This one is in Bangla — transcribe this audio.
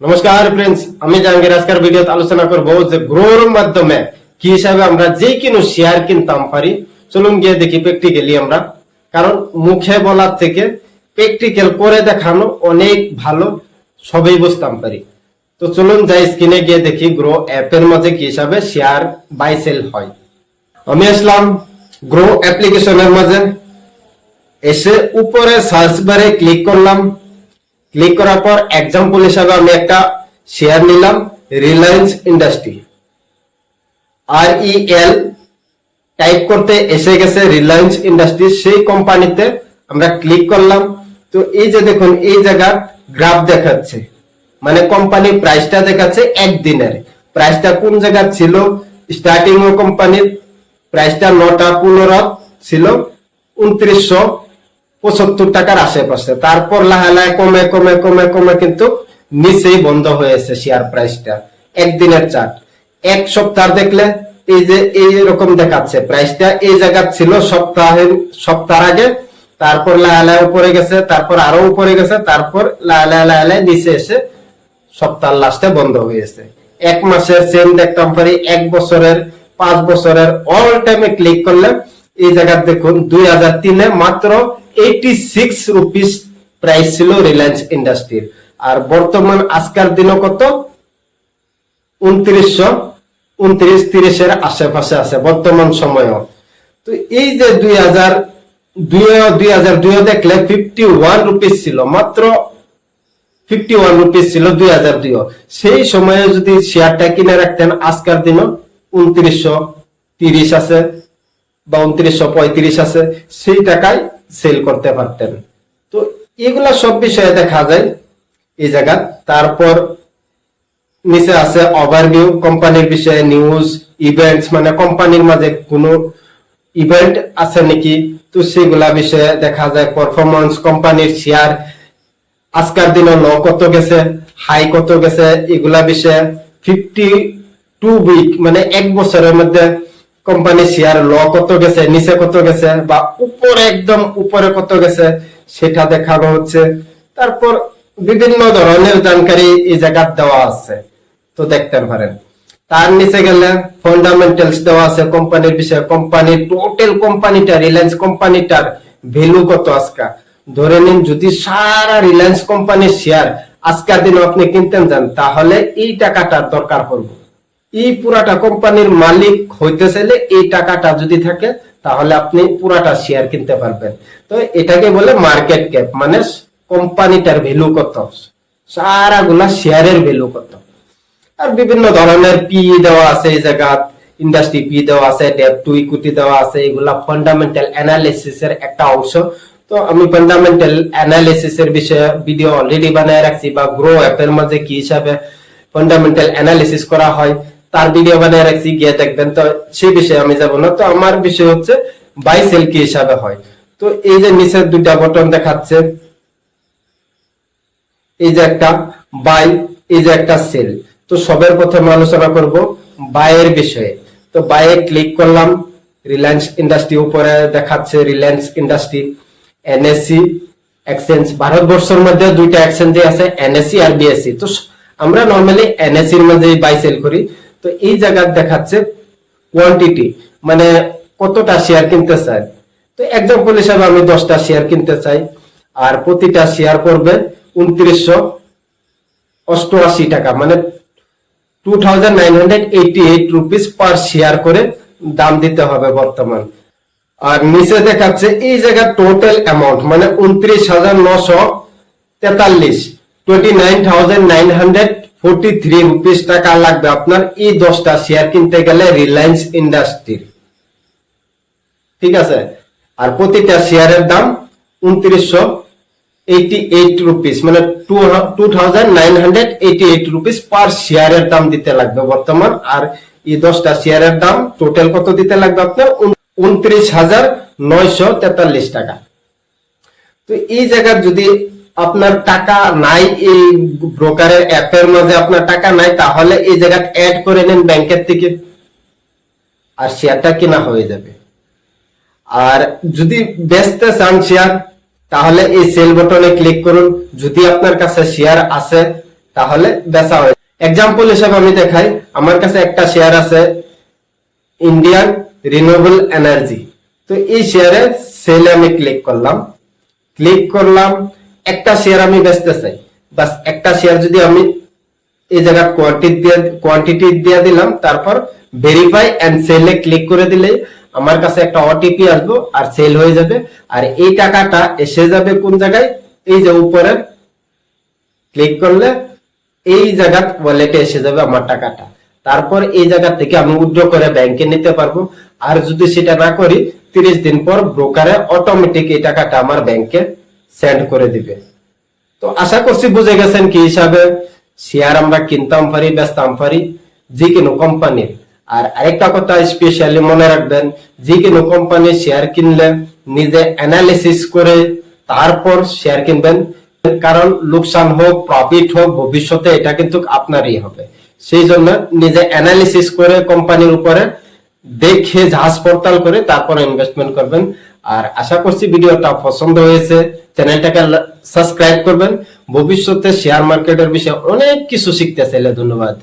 নমস্কার फ्रेंड्स, আমি জাহাঙ্গীর আজকের ভিডিওতে আলোচনা করব যে গ্রোর মাধ্যমে কি হিসাবে আমরা যে কোনো শেয়ার কিনতাম পারি। চলুন গিয়ে দেখি প্র্যাকটিক্যালি আমরা, কারণ মুখে বলার থেকে প্র্যাকটিক্যাল করে দেখানো অনেক ভালো, সবই বুঝতাম পারি। তো চলুন যাই স্ক্রিনে গিয়ে দেখি গ্রো অ্যাপের মধ্যে কি হিসাবে শেয়ার বাই সেল হয়। আমি আসলাম গ্রো অ্যাপ্লিকেশনের মাঝে, এসে উপরে সার্চ বারে ক্লিক করলাম। ক্লিক করার পর এক্সাম্পল হিসাবে আমি একটা শেয়ার নিলাম রিলায়েন্স ইন্ডাস্ট্রি, REL টাইপ করতে এসে গেছে রিলায়েন্স ইন্ডাস্ট্রি, সেই কোম্পানিতে আমরা ক্লিক করলাম। তো এই যে দেখুন এই জায়গার গ্রাফ দেখাচ্ছে, মানে কোম্পানি প্রাইসটা দেখাচ্ছে একদিনের প্রাইসটা কোন জায়গা ছিল। স্টার্টিং ও কোম্পানির প্রাইসটা 9টা 15 ছিল 2975 টাকার আশেপাশে, তারপর লাহে কমে কমে কমে কমে কিন্তু নিচেই বন্ধ হয়েছে শেয়ার প্রাইসটা। একদিনের চার্ট, এক সপ্তাহ দেখলে এই যে এইরকম দেখাচ্ছে প্রাইসটা এই জায়গা ছিল সপ্তাহ আগে, তারপর লাহে উপরে গেছে, তারপর আরো উপরে গেছে, তারপর লাহে নিচে এসে সপ্তাহ লাস্টে বন্ধ হয়েছে। এক মাসের সেম দেখতাম পারি, এক বছরের, 5 বছরের, অল টাইমে ক্লিক করলে এই জায়গা দেখুন 2003-এ মাত্র 86 রুপিস প্রাইস ছিল রিলায়েন্স ইন্ডাস্ট্রির, আর বর্তমান আজকের দিনও কত 2930-এর আশেপাশে আছে বর্তমান সময়ও। তো এই যে 2002 দেখলে 51 রুপিস ছিল, মাত্র 51 রুপিস ছিল 2002। সেই সময়ে যদি শেয়ারটা কিনে রাখতেন আজকের দিনও 2930 আছে বা 2935 আছে, সেই টাকায় সেল করতে পারতেন। তো এগুলা সব বিষয়ে দেখা যায় এই জায়গা। তারপর নিচে আছে ওভারভিউ, কোম্পানির বিষয়ে নিউজ, ইভেন্টস, মানে কোম্পানির মাঝে কোনো ইভেন্ট আছে নাকি, তো সেগুলা বিষয়ে দেখা যায়। পারফরম্যান্স, কোম্পানির শেয়ার আজকের দিনে লো কত গেছে, হাই কত গেছে, এগুলা বিষয়ে। 52 উইক মানে এক বছরের মধ্যে কোম্পানির শেয়ার লো কত গেছে, নিচে কত গেছে, বা উপরে একদম উপরে কত গেছে সেটা দেখানো হচ্ছে। তারপর বিভিন্ন ধরনের জানকারি এই জায়গা দেওয়া আছে, তো দেখতে পারেন। তার নিচে গেলে ফান্ডামেন্টালস দেওয়া আছে কোম্পানির বিষয়ে, কোম্পানির টোটাল কোম্পানিটা রিলায়েন্স কোম্পানিটার ভ্যালু কত আজকে। ধরে নিন যদি সারা রিলায়েন্স কোম্পানির শেয়ার আজকের দিনে আপনি কিনতেন যান, তাহলে এই টাকাটার দরকার পড়বে। এই পুরাটা কোম্পানির মালিক হইতে চাইলে এই টাকাটা যদি থাকে তাহলে আপনি পুরাটা শেয়ার কিনতে পারবেন। তো এটাকে বলে মার্কেট ক্যাপ, মানে কোম্পানিটার ভ্যালু কত, সারাগুলা শেয়ারের ভ্যালু কত। আর বিভিন্ন ধরনের পি দেওয়া আছে এই জায়গা, ইন্ডাস্ট্রি পি দেওয়া আছে, ডেট টু ইকুইটি দেওয়া আছে, এগুলা ফান্ডামেন্টাল অ্যানালিসিস এর একটা অংশ। তো আমি ফান্ডামেন্টাল অ্যানালিসিস এর বিষয়ে ভিডিও অলরেডি বানায় রাখছি, বা গ্রো অ্যাপের মধ্যে কি হিসাবে ফান্ডামেন্টাল অ্যানালিসিস করা হয় তার ভিডিও বানায় রাখছি, গিয়ে দেখবেন। তো সেই বিষয়ে আমি যাব না। তো আমার বিষয় হচ্ছে বাই সেল কি হিসাবে হয়। তো এই যে নিচের দুইটা বাটন দেখাচ্ছে, এই যে একটা বাই, এই যে একটা সেল। তো সবের প্রথমে আলোচনা করব বাইয়ের বিষয়ে। তো বাইয়ে ক্লিক করলাম, রিলায়েন্স ইন্ডাস্ট্রি উপরে দেখাচ্ছে রিলায়েন্স ইন্ডাস্ট্রি, NSE এক্সচেঞ্জ। ভারতবর্ষের মধ্যে দুইটা এক্সচেঞ্জ আছে, NSE আর BSE। তো আমরা নরমালি NSE এর মধ্যে বাই সেল করি। তো এই জায়গা দেখাচ্ছে কোয়ান্টিটি, মানে কতটা শেয়ার কিনতে চাই। তো এক্সাম্পল হিসাবে আমি 10টা শেয়ার কিনতে চাই, আর প্রতিটা শেয়ার পড়বে 2988 টাকা, মানে 2988 রুপিস পার শেয়ার করে দাম দিতে হবে বর্তমান। আর নিচে দেখাচ্ছে এই জায়গা টোটাল অ্যামাউন্ট, মানে 29,943, 29,943 রুপিস টাকা লাগবে আপনার এই 10টা শেয়ার কিনতে গেলে রিলায়েন্স ইন্ডাস্ট্রির, ঠিক আছে। আর প্রতিটা শেয়ারের দাম 2988 রুপিস, মানে 2988 রুপিস পার শেয়ারের দাম দিতে লাগবে বর্তমান। আর এই 10টা শেয়ারের দাম টোটাল কত দিতে লাগবে আপনার 29,943 টাকা। তো এই জায়গায় যদি আপনার টাকা নাই, এই ব্রোকারের অ্যাপের মধ্যে আপনার টাকা নাই, তাহলে এই জায়গা অ্যাড করে নেন ব্যাংকের থেকে, আর শেয়ারটা কেনা হয়ে যাবে। আর যদি বেচতে চান শেয়ার, তাহলে এই সেল বাটনে ক্লিক করুন। যদি আপনার কাছে শেয়ার আছে তাহলে বেচা হয়। এক্সাম্পল হিসেবে আমি দেখাই, আমার কাছে একটা শেয়ার আছে ইন্ডিয়ান রিনিউয়েবল এনার্জি। তো এই শেয়ারে সেলে আমি ক্লিক করলাম, একটা শেয়ার আমি বেচতে চাই, বাস একটা শেয়ার যদি আমি এই জায়গা কোয়ান্টিটি দিয়ে দিলাম, তারপর ভেরিফাই এন্ড সেলে ক্লিক করে দিলে আমার কাছে একটা ওটিপি আসবে আর সেল হয়ে যাবে। আর এই টাকাটা এসে যাবে কোন জায়গায়, এই যে উপরে ক্লিক করলে এই জায়গা ওয়ালেটে এসে যাবে আমার টাকাটা। তারপর এই জায়গা থেকে আমি উইথড্র করে ব্যাংকে নিতে পারবো। আর যদি সেটা না করি 30 দিন পর ব্রোকারে অটোমেটিক এই টাকাটা আমার ব্যাংকে সেন্ড করে দিবে। তো আশা করছি বুঝে গেছেন কি হিসাবে শেয়ার আমরা কিনতাম পারি, বেচতাম পারি যে কোনো কোম্পানির। আর আরেকটা কথা স্পেশালি মনে রাখবেন, যে কোনো কোম্পানির শেয়ার কিনলে নিজে অ্যানালিসিস করে তারপর শেয়ার কিনবেন, কারণ লোকসান হোক প্রফিট হোক ভবিষ্যতে এটা কিন্তু আপনারই হবে। সেই জন্য নিজে অ্যানালিসিস করে কোম্পানির উপরে দেখে জাহাজ পড়তাল করে তারপর ইনভেস্টমেন্ট করবেন। আর আশা করছি ভিডিওটা পছন্দ হয়েছে, চ্যানেলটাকে সাবস্ক্রাইব করবেন। ভবিষ্যতে শেয়ার মার্কেটের বিষয়ে অনেক কিছু শিখতে চাইলে। ধন্যবাদ।